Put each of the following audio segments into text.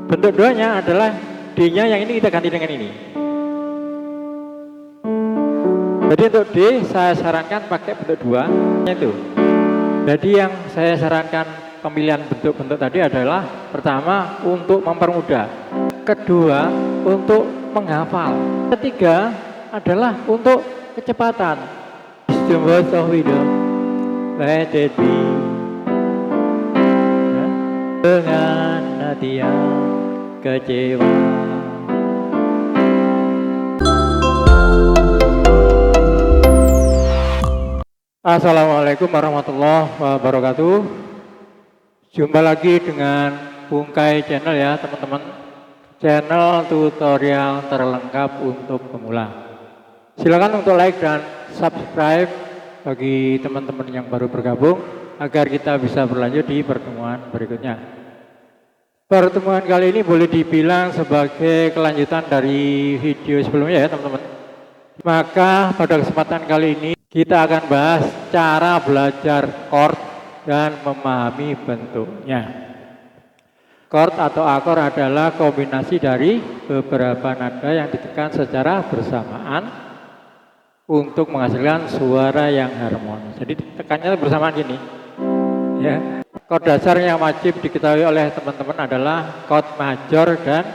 Bentuk duanya adalah D-nya yang ini kita ganti dengan ini. Jadi untuk D saya sarankan pakai bentuk 2 itu. Jadi yang saya sarankan pemilihan bentuk-bentuk tadi adalah pertama untuk mempermudah, kedua untuk menghafal, ketiga adalah untuk kecepatan. Let it be. Dengan hati yang kecewa. Assalamualaikum warahmatullahi wabarakatuh. Jumpa lagi dengan Bungkai Channel ya teman-teman. Channel tutorial terlengkap untuk pemula. Silakan untuk like dan subscribe bagi teman-teman yang baru bergabung agar kita bisa berlanjut di pertemuan berikutnya. Pertemuan kali ini boleh dibilang sebagai kelanjutan dari video sebelumnya ya teman-teman. Maka pada kesempatan kali ini kita akan bahas cara belajar chord dan memahami bentuknya. Chord atau akor adalah kombinasi dari beberapa nada yang ditekan secara bersamaan untuk menghasilkan suara yang harmonis. Jadi tekannya bersamaan gini. Ya. Chord dasar yang wajib diketahui oleh teman-teman adalah chord major dan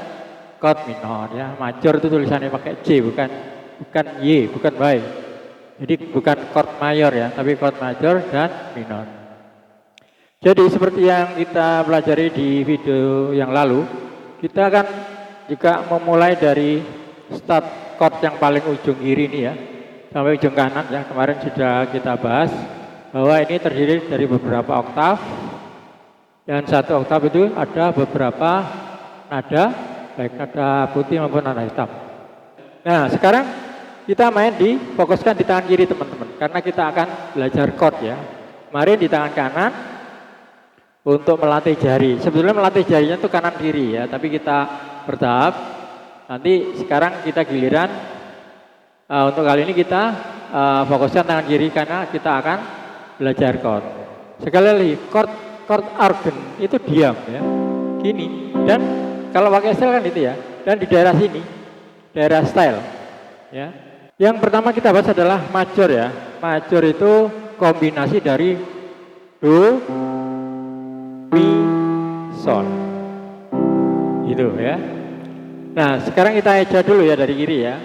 chord minor ya. Major itu tulisannya pakai J bukan Y, bukan Y. Jadi bukan chord mayor ya, tapi chord major dan minor. Jadi seperti yang kita pelajari di video yang lalu, kita akan juga memulai dari start chord yang paling ujung kiri ini ya, sampai ujung kanan ya. Kemarin sudah kita bahas bahwa ini terdiri dari beberapa oktav, dan satu oktav itu ada beberapa nada, baik nada putih maupun nada hitam. Nah sekarang kita fokuskan di tangan kiri teman-teman, karena kita akan belajar chord ya. Kemarin di tangan kanan untuk melatih jari. Sebetulnya melatih jarinya itu kanan kiri ya, tapi kita bertahap. Nanti sekarang kita giliran untuk kali ini kita fokuskan tangan kiri karena kita akan belajar chord. Sekali lagi, chord organ itu diam ya, gini. Dan kalau pakai style kan itu ya. Dan di daerah sini, daerah style ya. Yang pertama kita bahas adalah major ya. Major itu kombinasi dari do, mi, sol. Gitu ya. Nah, sekarang kita eja dulu ya dari kiri ya.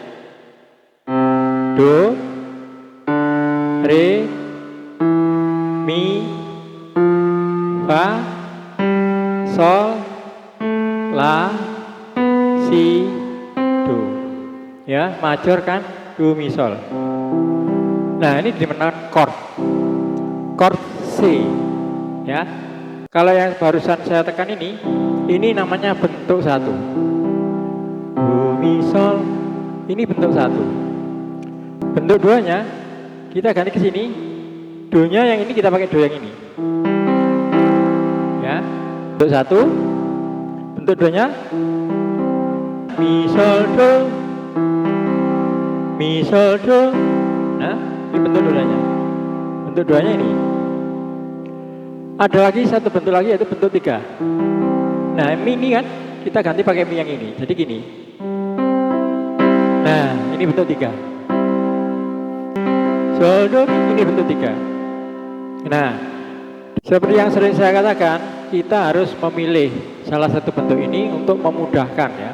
Do, re, mi, fa, sol, la, si, do. Ya, major kan do, mi, sol. Nah, ini dimana chord C ya. Kalau yang barusan saya tekan ini namanya bentuk 1. Do, mi, sol. Ini bentuk 1. Bentuk 2-nya kita ganti ke sini. Do-nya yang ini kita pakai do yang ini. Ya. Bentuk 1. Bentuk 2-nya mi, sol, do. Mi, sol, do. Nah, ini bentuk 2-nya. Bentuk 2-nya ini. Ada lagi satu bentuk lagi yaitu bentuk 3. Nah, mi ini kan kita ganti pakai mi yang ini. Jadi gini. Nah, ini bentuk 3. Sol, do, ini bentuk 3. Nah, seperti yang sering saya katakan, kita harus memilih salah satu bentuk ini untuk memudahkan ya.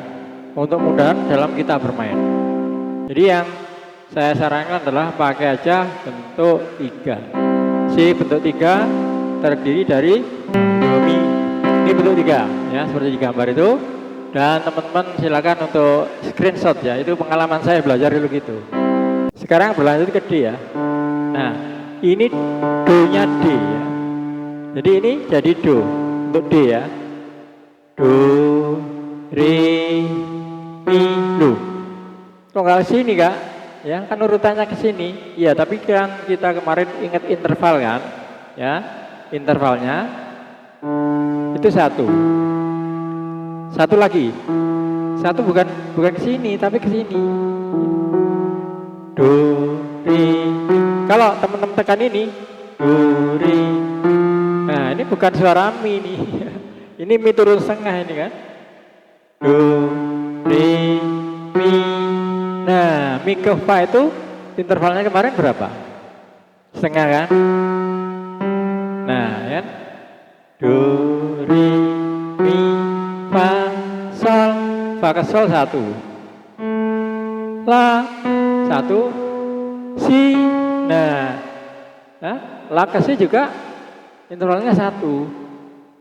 Untuk mudah dalam kita bermain. Jadi yang saya sarankan adalah pakai aja bentuk 3. Si bentuk 3 terdiri dari do, mi. Ini bentuk 3 ya, seperti di gambar itu. Dan teman-teman silakan untuk screenshot ya. Itu pengalaman saya belajar dulu gitu. Sekarang berlanjut ke D ya. Nah, ini do-nya D ya. Jadi ini jadi do untuk D ya. Do, re, mi, do. Kok nggak ke sini kak? Ya kan urutannya ke sini. Iya, tapi kan kita kemarin ingat interval kan? Ya, intervalnya itu 1. Satu lagi. Satu bukan ke sini, tapi ke sini. Do, re, mi. Kalau teman-teman tekan ini, do, re. Nah, ini bukan suara mi nih. Ini mi turun setengah ini kan. do, re, mi. Nah, mi ke fa itu intervalnya kemarin berapa? Setengah kan? Nah, ya. Do, re, mi, fa, sol. Fa ke sol 1. La 1, si. Nah, la ke si juga intervalnya 1.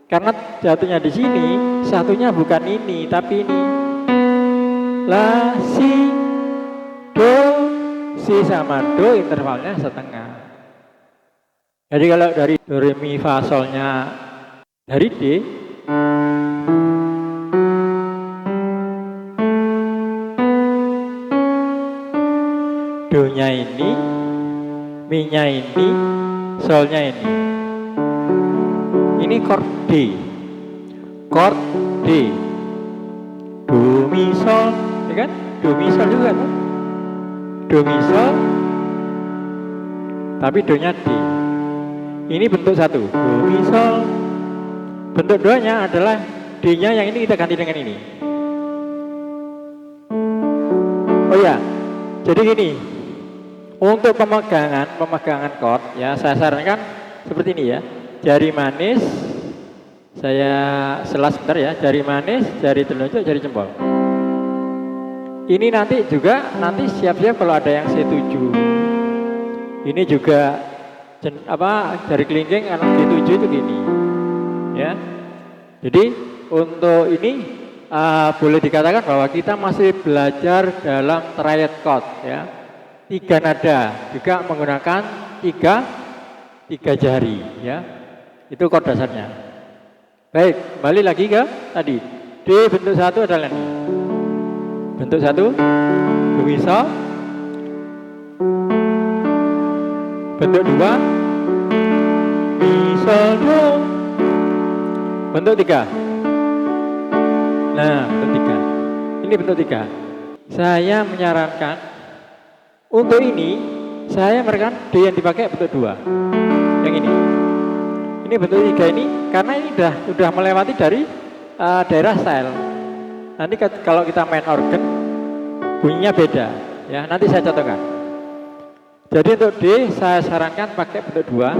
Karena jatuhnya di sini, satunya bukan ini, tapi ini. La, si, do, si sama do intervalnya setengah. Jadi kalau dari do, re, mi, fa, solnya dari D, do-nya ini, mi-nya ini, solnya ini. Ini chord D. Chord D. Do, mi, sol, ya kan? Do, mi, sol juga kan? Do, mi, sol. Tapi do-nya D. Ini bentuk 1. Do, mi, sol. Bentuk 2-nya adalah D-nya yang ini kita ganti dengan ini. Oh ya, jadi gini. Untuk pemegangan chord ya saya sarankan seperti ini ya. Jari manis, saya selas sebentar ya. Jari manis, jari telunjuk, jari jempol. Ini nanti juga siap-siap kalau ada yang C7. Ini juga jari kelingking anak C7 itu gini. Ya. Jadi untuk ini boleh dikatakan bahwa kita masih belajar dalam triad chord ya. 3 nada juga menggunakan tiga jari ya. Itu chord dasarnya. Baik, kembali lagi ke tadi. D bentuk 1 adalah ini. Bentuk 1 do, mi, sol. Bentuk 2 mi, sol, do. Bentuk 3. Nah, bentuk 3. Ini bentuk 3. Saya menyarankan untuk ini, saya memberikan D yang dipakai bentuk 2. Yang ini. Ini bentuk 3 ini, karena ini sudah melewati dari daerah style. Nanti kalau kita main organ, bunyinya beda. Ya, nanti saya contohkan. Jadi untuk D, saya sarankan pakai bentuk 2.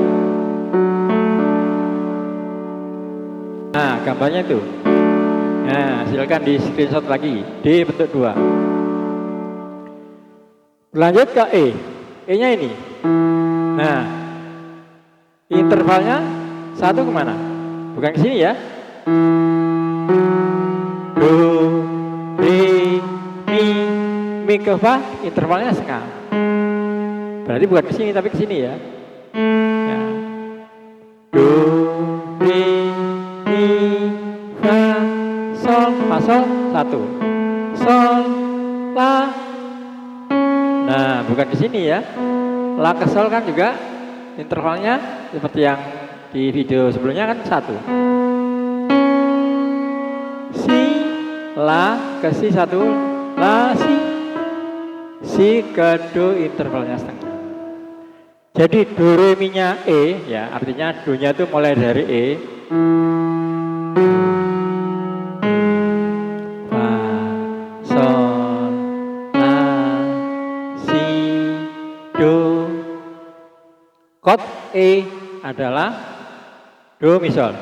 Nah, gambarnya itu. Nah, silakan di screenshot lagi. D bentuk 2. Lanjut ke E. E-nya ini. Nah, intervalnya 1 kemana? Bukan ke sini ya. Do, re, mi ke fa, intervalnya setengah. Berarti bukan ke sini tapi ke sini ya. Ya. Do, re, mi, fa, sol, 1. Sol, la. Nah, bukan di sini ya. La ke sol kan juga intervalnya seperti yang di video sebelumnya kan 1. Si, la ke si 1, la, si ke do intervalnya setengah. Jadi do, re, mi nya E ya, artinya do nya itu mulai dari E. Chord E adalah do, mi, sol.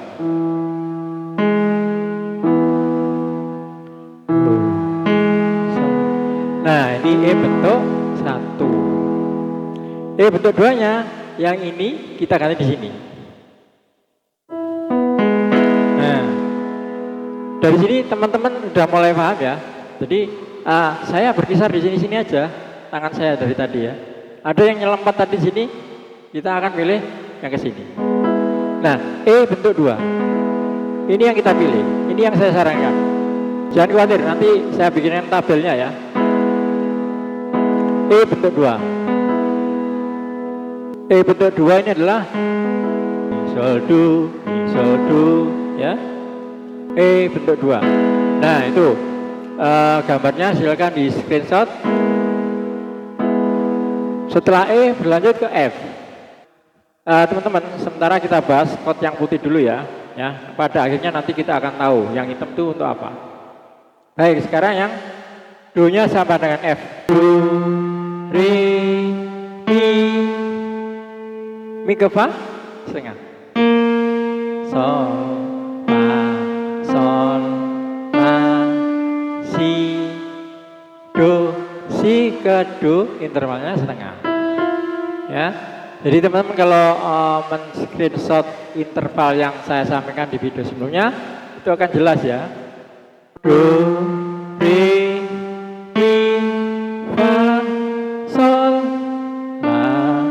Nah, ini E bentuk 1. E bentuk 2-nya yang ini kita ganti di sini. Nah, dari sini teman-teman udah mulai paham ya. Jadi saya berkisar di sini aja, tangan saya dari tadi ya. Ada yang nyelempet tadi sini. Kita akan pilih yang ke sini. Nah, E bentuk 2. Ini yang kita pilih. Ini yang saya sarankan. Jangan khawatir, nanti saya bikinin tabelnya ya. E bentuk 2. E bentuk 2 ini adalah mi, sol, do, ya. E bentuk 2. Nah, itu gambarnya silakan di screenshot. Setelah E berlanjut ke F. Teman-teman, sementara kita bahas chord yang putih dulu ya. Pada akhirnya nanti kita akan tahu yang hitam itu untuk apa. Baik, sekarang yang do-nya sama dengan F. Do, re, mi ke fa setengah. Sol, fa, sol, la, si, do, si ke do, intervalnya setengah. Ya, jadi teman-teman kalau men-screenshot interval yang saya sampaikan di video sebelumnya, itu akan jelas ya. Do, re, mi, fa, sol, la,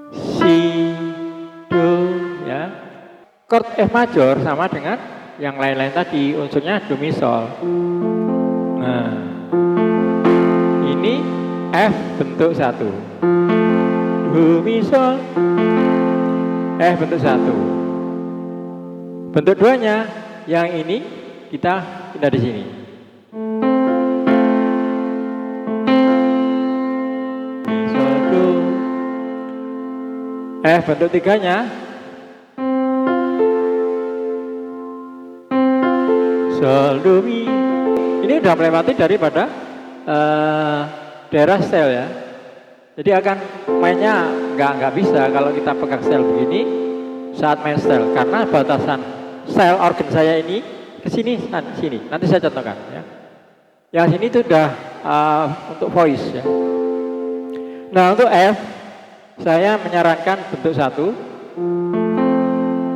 si, do, ya. Chord F major sama dengan yang lain-lain tadi, unsurnya do, mi, sol. Nah, ini F bentuk 1. Do, mi, sol. F bentuk 1. Bentuk 2-nya yang ini kita pindah di sini. Mi, sol, do. F bentuk 3-nya sol, do, mi. Ini udah melewati daripada daerah stel ya. Jadi akan mainnya nggak bisa kalau kita pegang stel begini saat main stel, karena batasan stel organ saya ini ke sini, sini. Nanti saya contohkan ya. Yang sini itu udah untuk voice ya. Nah, untuk F saya menyarankan bentuk 1.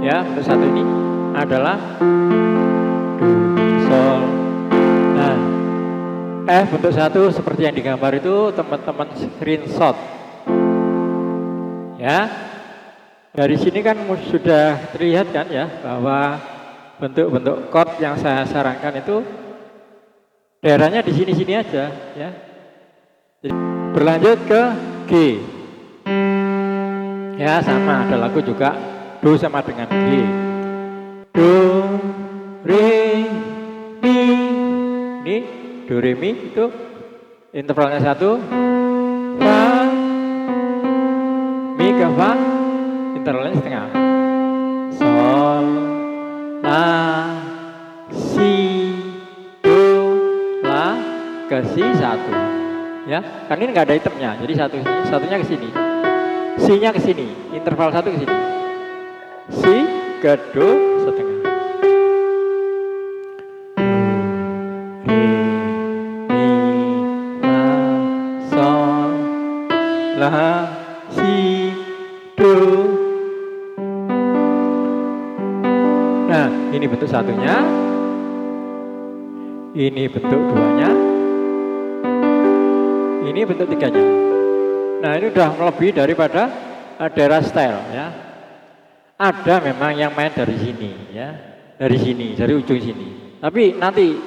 Ya, bentuk 1 ini adalah do, mi, sol. Nah, F bentuk 1 seperti yang digambar itu teman-teman screenshot. Ya. Dari sini kan sudah terlihat kan ya bahwa bentuk-bentuk chord yang saya sarankan itu daerahnya di sini-sini aja ya. Jadi, berlanjut ke G. Ya, sama ada lagu juga do sama dengan G. Do, re, mi. Ini do, re, mi itu intervalnya 1. Fa, mi ke fa, intervalnya setengah. Sol, la, si, do, la, ke si 1. Ya, kan ini nggak ada itemnya, jadi satunya ke sini. Si-nya ke sini, interval 1 ke sini. Si ke do setengah. Do, re, mi, fa, sol, la, si, do. Nah, ini bentuk 1-nya. Ini bentuk 2-nya. Ini bentuk 3-nya. Nah, ini udah melebihi daripada daerah style ya. Ada memang yang main dari sini ya. Dari sini, dari ujung sini. Tapi nanti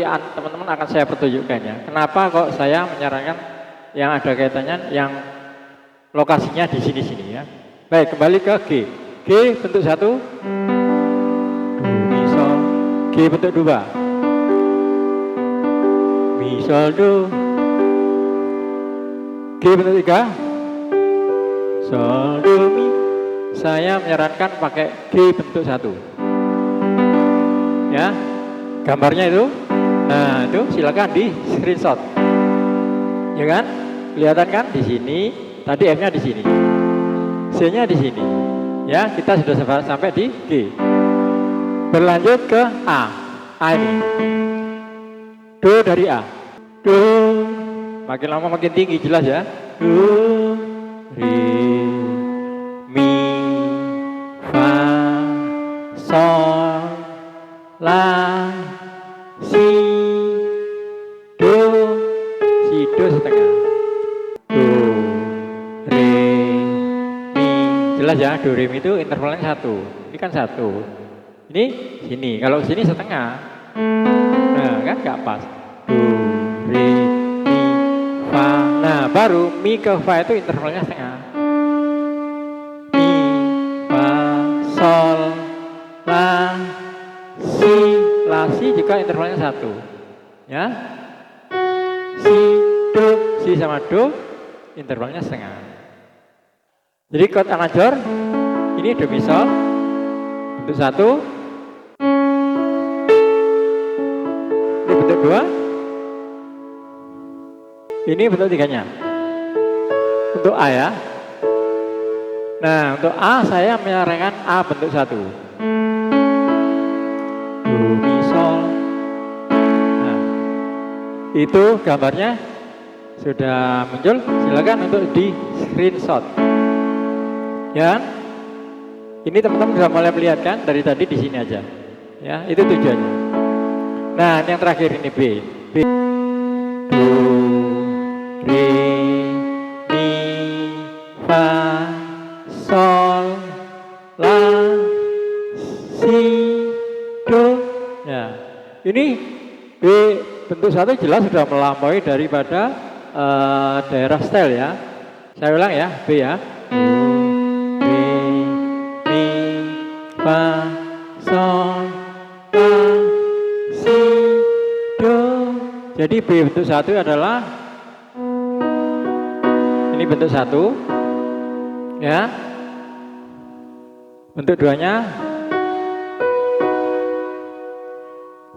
teman-teman akan saya pertunjukkan ya. Kenapa kok saya menyarankan yang ada kaitannya yang lokasinya di sini-sini ya. Baik, kembali ke G. G bentuk 1. Do, mi, sol. G bentuk 2. Mi, sol, do. G bentuk 3. Sol, do, mi. Saya menyarankan pakai G bentuk 1. Ya, gambarnya itu. Nah, itu silakan di screenshot. Ya kan? Kelihatan kan di sini. Tadi F-nya di sini. C-nya di sini. Ya, kita sudah sampai di G. Berlanjut ke A. A ini. Do dari A. Do. Makin lama makin tinggi, jelas ya. Do, re, mi, fa, sol, la, si, do. Si, do setengah. Do, re, mi. Jelas ya, do, re, mi itu intervalnya 1. Ini kan 1. Ini sini, kalau sini setengah. Nah, kan nggak pas. Do, re, mi, fa. Nah, baru mi ke fa itu intervalnya setengah. Mi, fa, sol, la, si. La, si juga intervalnya 1. Ya. Si, do, si sama do intervalnya setengah. Jadi chord A major ini do, mi, sol bentuk 1. Ini bentuk 2. Ini bentuk 3-nya. Untuk A ya. Nah, untuk A saya menyarankan A bentuk 1. Do, mi, sol. Nah, itu gambarnya sudah muncul. Silakan untuk di screenshot. Ya. Ini teman-teman sudah mulai melihat kan dari tadi di sini aja. Ya, itu tujuannya. Nah, yang terakhir ini B. B. Do, re, mi, fa, sol, la, si, do. Ya, ini B bentuk 1 jelas sudah melampaui daripada daerah style ya. Saya ulang ya, B ya. Do, re, mi, fa, sol, la, si, do. Jadi B bentuk 1 adalah ini bentuk 1 ya. Bentuk 2-nya,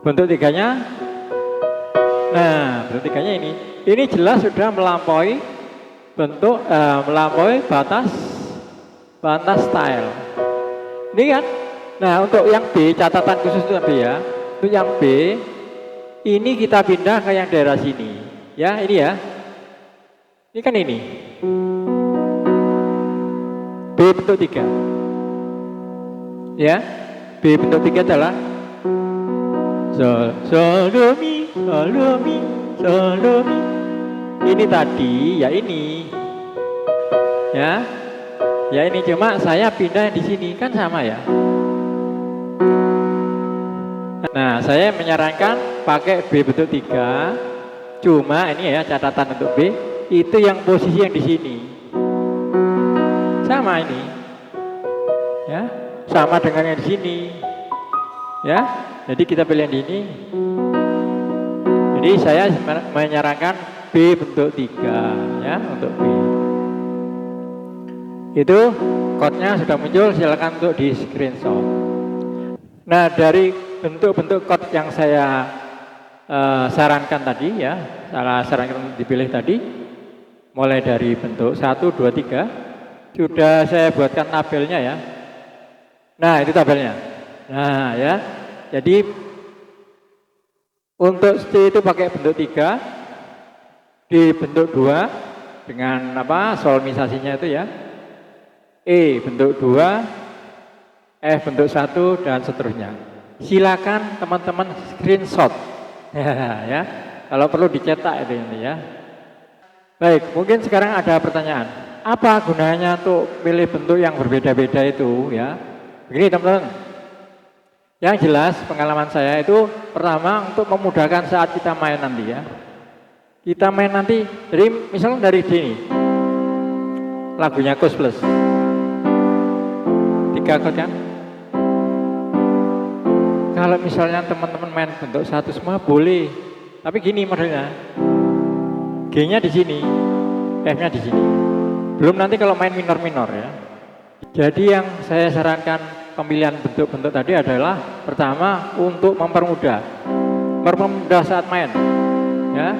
bentuk 3-nya. Nah, bentuk 3-nya ini jelas sudah melampaui bentuk melampaui batas style. Ini kan. Nah, untuk yang B catatan khusus untuk B ya. Untuk yang B ini kita pindah ke yang daerah sini. Ya, ini ya. Ini kan ini. B bentuk 3. Ya. B bentuk 3 adalah sol, sol, do, mi, sol, do, mi, sol, do, mi. Ini tadi ya ini. Ya. Ya ini cuma saya pindah di sini kan sama ya. Nah, saya menyarankan pakai B bentuk 3. Cuma ini ya catatan untuk B, itu yang posisi yang di sini. Sama ini. Ya, sama dengan yang di sini. Ya. Jadi kita pilih yang di ini. Jadi saya menyarankan B bentuk 3 ya untuk B. Itu code-nya sudah muncul, silakan untuk di screenshot. Nah, dari bentuk-bentuk code yang saya sarankan tadi ya, sarankan dipilih tadi, mulai dari bentuk 1, 2, 3, sudah saya buatkan tabelnya ya. Nah, itu tabelnya. Nah, ya. Jadi untuk C itu pakai bentuk 3, di bentuk 2 dengan solmisasinya itu ya. E bentuk 2, F bentuk 1 dan seterusnya. Silakan teman-teman screenshot. Ya. Kalau perlu dicetak itu ya. Baik, mungkin sekarang ada pertanyaan. Apa gunanya untuk pilih bentuk yang berbeda-beda itu ya? Begini teman-teman. Yang jelas pengalaman saya itu pertama untuk memudahkan saat kita main nanti ya. Kita main nanti, jadi misalnya dari sini, lagunya Coast Plus, 3 chord kan. Kalau misalnya teman-teman main bentuk 1 semua boleh, tapi gini modelnya, G-nya di sini, F-nya di sini. Belum nanti kalau main minor-minor ya. Jadi yang saya sarankan pemilihan bentuk-bentuk tadi adalah pertama untuk mempermudah saat main, ya.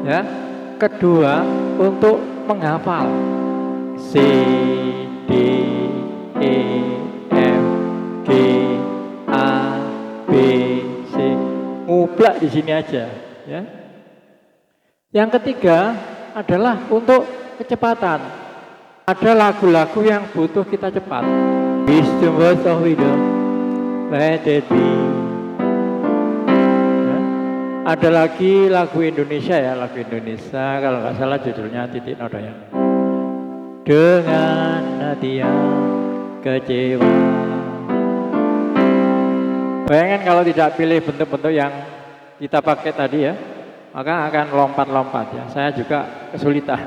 Ya, kedua untuk menghafal C, D, E, F, G, A, B, C, nguplak di sini aja, ya. Yang ketiga adalah untuk kecepatan. Ada lagu-lagu yang butuh kita cepat. Wish the words of widow, let it be. Ada lagi lagu Indonesia ya, lagu Indonesia kalau nggak salah judulnya Titik Noda ya. Dengan hati yang kecewa. Bayangkan kalau tidak pilih bentuk-bentuk yang kita pakai tadi ya, maka akan lompat-lompat ya. Saya juga kesulitan.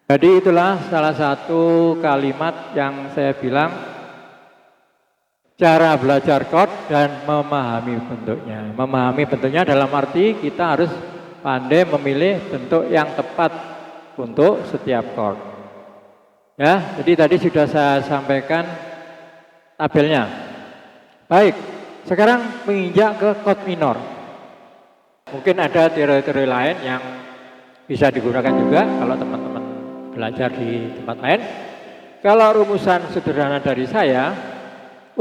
Jadi itulah salah satu kalimat yang saya bilang cara belajar chord dan memahami bentuknya. Memahami bentuknya dalam arti kita harus pandai memilih bentuk yang tepat untuk setiap chord. Ya, jadi tadi sudah saya sampaikan tabelnya. Baik, sekarang menginjak ke chord minor. Mungkin ada teori-teori lain yang bisa digunakan juga kalau teman-teman belajar di tempat lain. Kalau rumusan sederhana dari saya,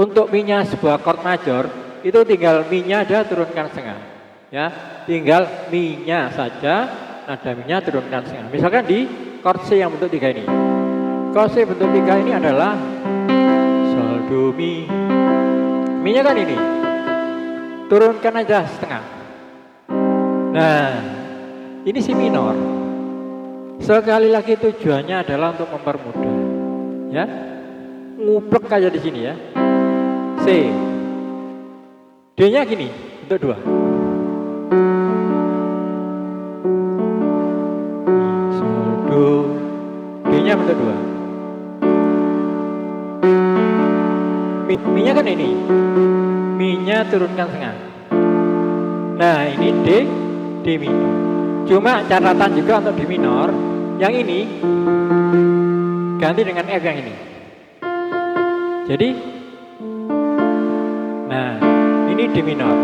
untuk Mi-nya sebuah chord major, itu tinggal Mi-nya aja turunkan setengah. Ya, tinggal Mi-nya saja, nada Mi-nya turunkan setengah. Misalkan di chord C yang bentuk 3 ini. Chord C bentuk 3 ini adalah Sol, Do, Mi. Mi-nya kan ini. Turunkan aja setengah. Nah, ini Si minor. Sekali lagi tujuannya adalah untuk mempermudah. Ya, nguplek aja di sini ya. C, D-nya gini, bentuk 2. Sol, Do, D-nya bentuk 2. Mi-nya kan ini, Mi-nya turunkan setengah. Nah, ini D minor. Cuma catatan juga untuk D minor, yang ini ganti dengan F yang ini. Jadi, nah ini D minor.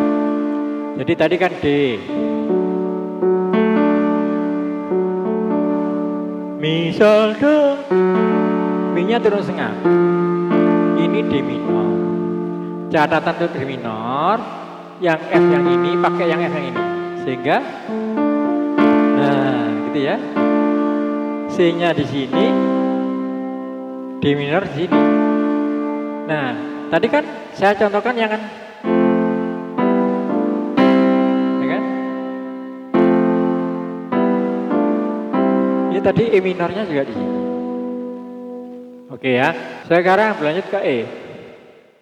Jadi tadi kan D, Mi, Sol, Do, Mi-nya turun setengah. Ini D minor. Catatan untuk D minor, yang F yang ini pakai yang F yang ini. Sehingga, nah gitu ya. C-nya di sini, D minor di sini. Nah, tadi kan saya contohkan yang kan, ya kan? Ini tadi E minornya juga di sini. Oke ya. Sekarang berlanjut ke E.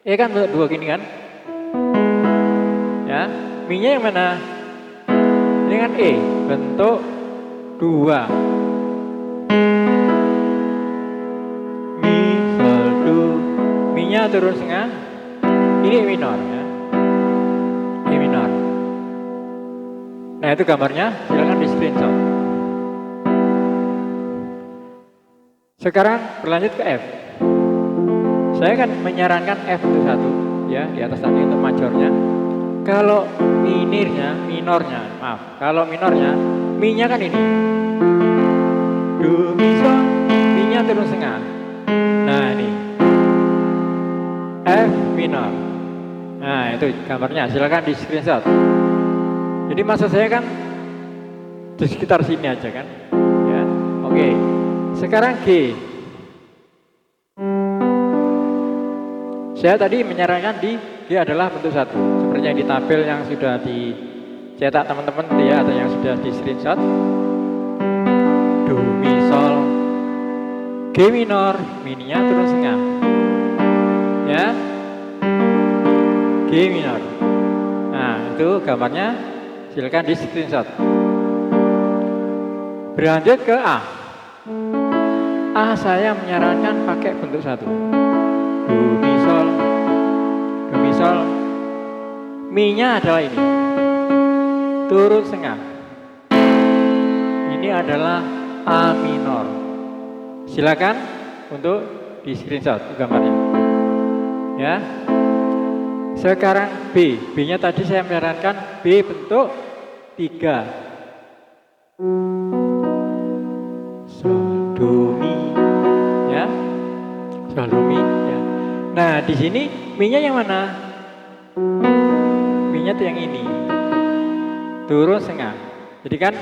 E kan bentuk 2 gini kan? Ya, Mi-nya yang mana? Ini kan E, bentuk 2. Mi, Sol, Do. Mi-nya turun setengah. Ini E minor ya. E minor. Nah, itu gambarnya, silakan di screenshot. Sekarang berlanjut ke F. Saya akan menyarankan F untuk 1 ya, di atas tadi untuk majornya. Kalau kalau minornya, Mi-nya kan ini. Do, Mi, Sol, Mi-nya turun setengah. Nah, ini. F minor. Nah, itu gambarnya, silakan di screenshot. Jadi maksud saya kan di sekitar sini aja kan. Ya. Oke. Sekarang G. Saya tadi menyarankan di G adalah bentuk 1. Seperti yang di tabel yang sudah dicetak teman-teman ya, atau yang sudah di screenshot. Do, Mi, Sol, G minor, Mi-nya turun setengah. Ya, G minor. Nah, itu gambarnya, silakan di screenshot. Berlanjut ke A. A saya menyarankan pakai bentuk 1. Do, Mi, Sol, Do, Mi, Sol. Mi-nya adalah ini, turun setengah. Ini adalah A minor. Silakan untuk di screenshot gambarnya. Ya. Sekarang B. B-nya tadi saya menyarankan B bentuk 3. Sol, Do, Mi. Ya. Sol, Do, Mi. Ya. Nah, di sini Mi-nya yang mana? Mi-nya tuh yang ini. Turun setengah. Jadi kan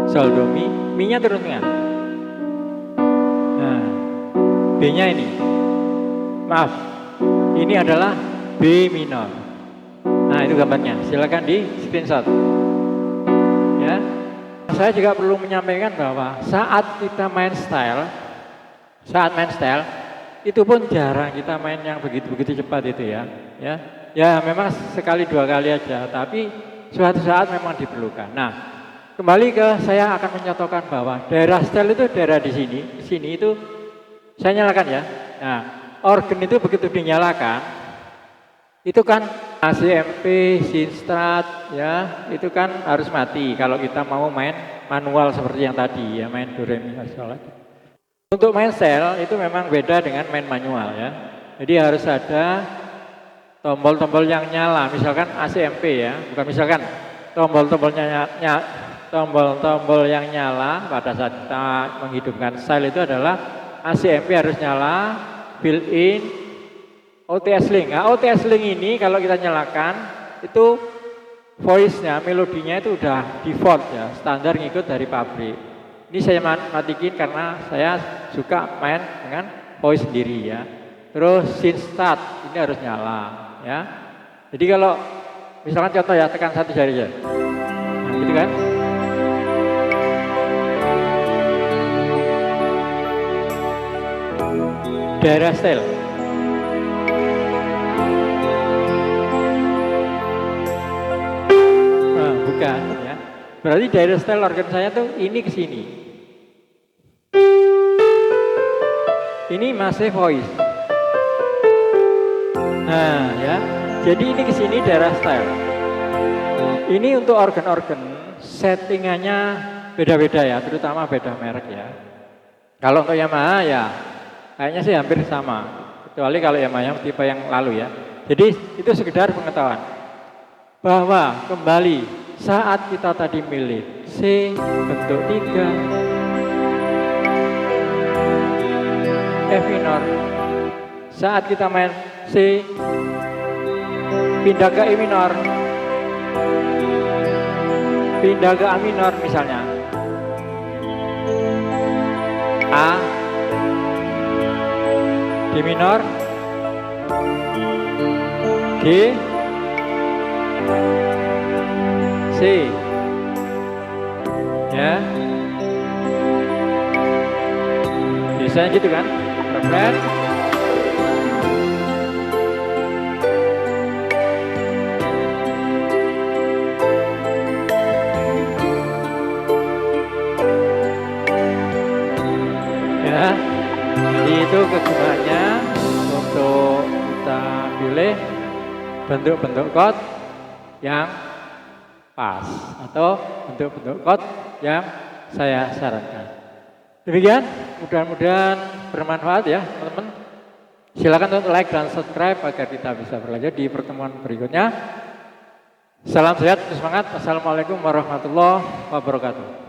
Sol, Do, Mi. Mi-nya turun setengah. Nah, B-nya ini. Maaf. Ini adalah B minor. Nah, itu gambarnya. Silakan di screenshot. Ya. Saya juga perlu menyampaikan bahwa saat kita main style, itu pun jarang kita main yang begitu-begitu cepat itu ya. Ya, memang sekali 2 kali aja, tapi suatu saat memang diperlukan. Nah, kembali ke saya akan menyatakan bahwa daerah style itu daerah di sini itu saya nyalakan ya. Nah, organ itu begitu dinyalakan, itu kan ACMP, Synstrat ya, itu kan harus mati kalau kita mau main manual seperti yang tadi ya, main do, re, mi, fa, sol. Untuk main style itu memang beda dengan main manual ya. Jadi harus ada tombol-tombol yang nyala, misalkan ACMP ya, bukan misalkan tombol-tombolnya tombol-tombol yang nyala pada saat kita menghidupkan style itu adalah ACMP harus nyala, built-in, OTS link. Nah, OTS link ini kalau kita nyalakan itu voice-nya, melodinya itu udah default ya, standar ngikut dari pabrik. Ini saya matikan karena saya suka main dengan voice sendiri ya. Terus scene start ini harus nyala ya. Jadi kalau misalkan contoh ya, tekan satu jari aja. Nah, gitu kan. Daerah style. Nah, bukan ya. Berarti daerah style organ saya tuh ini ke sini. Ini masih voice. Nah, ya. Jadi ini ke sini daerah style. Ini untuk organ-organ settingannya beda-beda ya, terutama beda merek ya. Kalau untuk Yamaha ya kayaknya sih hampir sama, kecuali kalau Yamaha tipe yang lalu ya. Jadi itu sekedar pengetahuan bahwa kembali saat kita tadi milih C bentuk 3 F minor, saat kita main C pindah ke E minor, pindah ke A minor misalnya, A, D minor, G, C, ya, biasanya gitu kan, refresh. Ya, jadi itu kegunaannya untuk kita pilih bentuk-bentuk chord yang pas atau bentuk-bentuk chord yang saya sarankan. Demikian, mudah-mudahan bermanfaat ya teman-teman. Silakan untuk like dan subscribe agar kita bisa berlanjut di pertemuan berikutnya. Salam sehat, semangat. Assalamualaikum warahmatullahi wabarakatuh.